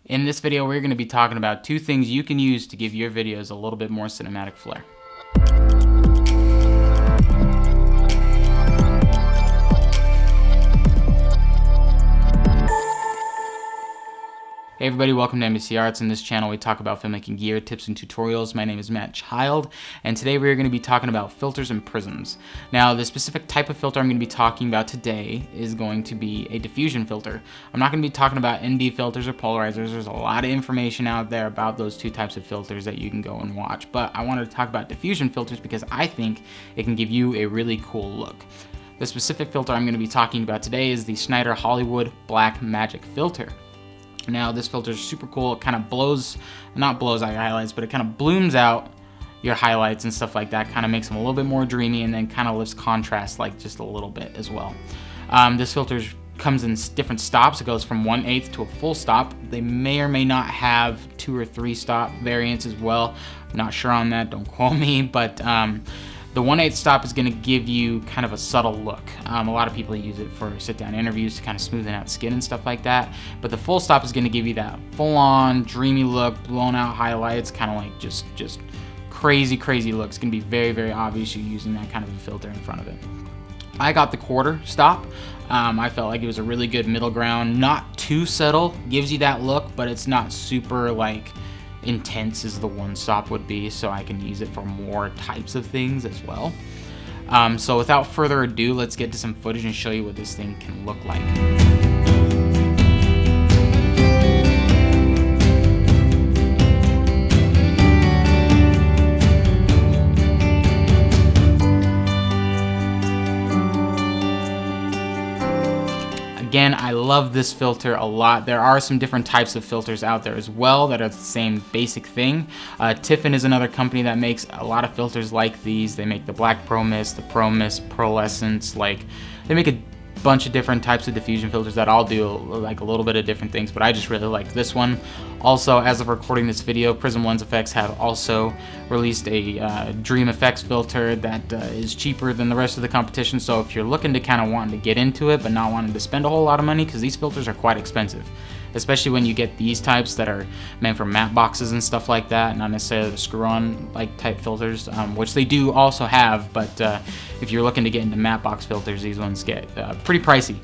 In this video, we're going to be talking about 2 things you can use to give your videos a little bit more cinematic flair. Hey everybody, welcome to NBC Arts. In this channel we talk about filmmaking gear, tips, and tutorials. My name is Matt Child, and today we're going to be talking about filters and prisms. Now, the specific type of filter I'm going to be talking about today is going to be a diffusion filter. I'm not going to be talking about ND filters or polarizers. There's a lot of information out there about those 2 types of filters that you can go and watch, but I wanted to talk about diffusion filters because I think it can give you a really cool look. The specific filter I'm going to be talking about today is the Schneider Hollywood Black Magic filter. Now, this filter is super cool. It kind of not blows out your highlights, but it kind of blooms out your highlights and stuff like that. Kind of makes them a little bit more dreamy, and then kind of lifts contrast like just a little bit as well. This filter comes in different stops. It goes from 1/8 to a full stop. They may or may not have 2 or 3 stop variants as well. I'm not sure on that, don't quote me, but the 1/8 stop is going to give you kind of a subtle look. A lot of people use it for sit-down interviews to kind of smoothen out skin and stuff like that. But the full stop is going to give you that full-on dreamy look, blown-out highlights, kind of like just crazy look. It's going to be very, very obvious you're using that kind of a filter in front of it. I got the 1/4 stop. I felt like it was a really good middle ground. Not too subtle, gives you that look, but it's not super like intense as the 1 stop would be, so I can use it for more types of things as well. So without further ado, let's get to some footage and show you what this thing can look like. Again, I love this filter a lot. There are some different types of filters out there as well that are the same basic thing. Tiffin is another company that makes a lot of filters like these. They make the Black Pro Mist, the Pro Mist, Pearlescence. Like, they make a bunch of different types of diffusion filters that all do like a little bit of different things, but I just really like this one. Also, as of recording this video, Prism Lens FX have also released a Dream FX filter that is cheaper than the rest of the competition. So if you're looking to kind of wanting to get into it but not wanting to spend a whole lot of money, because these filters are quite expensive, especially when you get these types that are meant for matte boxes and stuff like that, not necessarily the screw-on like type filters, which they do also have, but if you're looking to get into matte box filters, these ones get pretty pricey.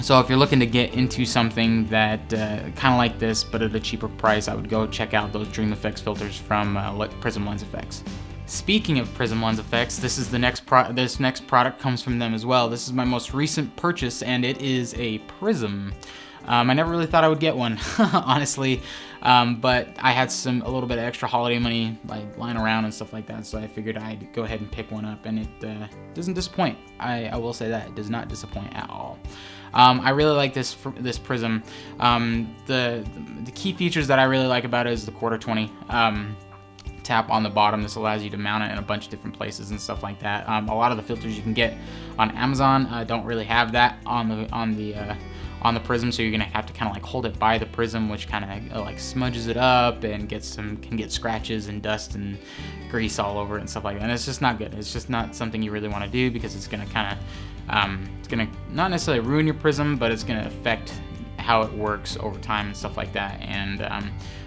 So if you're looking to get into something that kind of like this but at a cheaper price, I would go check out those Dream FX filters from Prism Lens FX. Speaking of Prism Lens FX, this next product comes from them as well. This is my most recent purchase, and it is a prism. I never really thought I would get one, honestly, but I had a little bit of extra holiday money like lying around and stuff like that, so I figured I'd go ahead and pick one up, and it doesn't disappoint. I will say that it does not disappoint at all. I really like this prism. The key features that I really like about it is the 1/4 20 tap on the bottom. This allows you to mount it in a bunch of different places and stuff like that. A lot of the filters you can get on Amazon don't really have that on the prism, so you're gonna have to kind of like hold it by the prism, which kind of like smudges it up and can get scratches and dust and grease all over it and stuff like that. And it's just not good. It's just not something you really want to do, because it's gonna kind of it's gonna not necessarily ruin your prism, but it's gonna affect how it works over time and stuff like that. And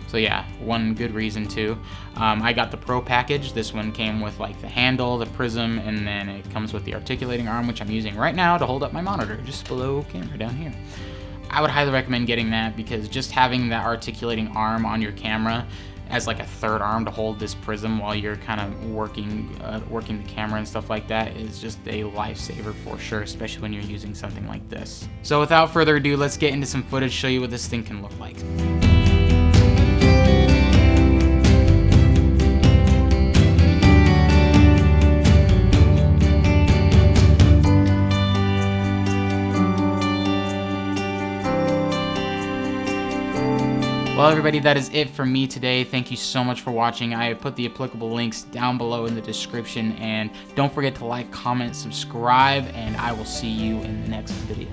so yeah, one good reason too. I got the Pro package. This one came with like the handle, the prism, and then it comes with the articulating arm, which I'm using right now to hold up my monitor, just below camera down here. I would highly recommend getting that, because just having that articulating arm on your camera as like a third arm to hold this prism while you're kind of working the camera and stuff like that is just a lifesaver for sure, especially when you're using something like this. So without further ado, let's get into some footage, show you what this thing can look like. Well, everybody, that is it for me today. Thank you so much for watching. I have put the applicable links down below in the description, and don't forget to like, comment, subscribe, and I will see you in the next video.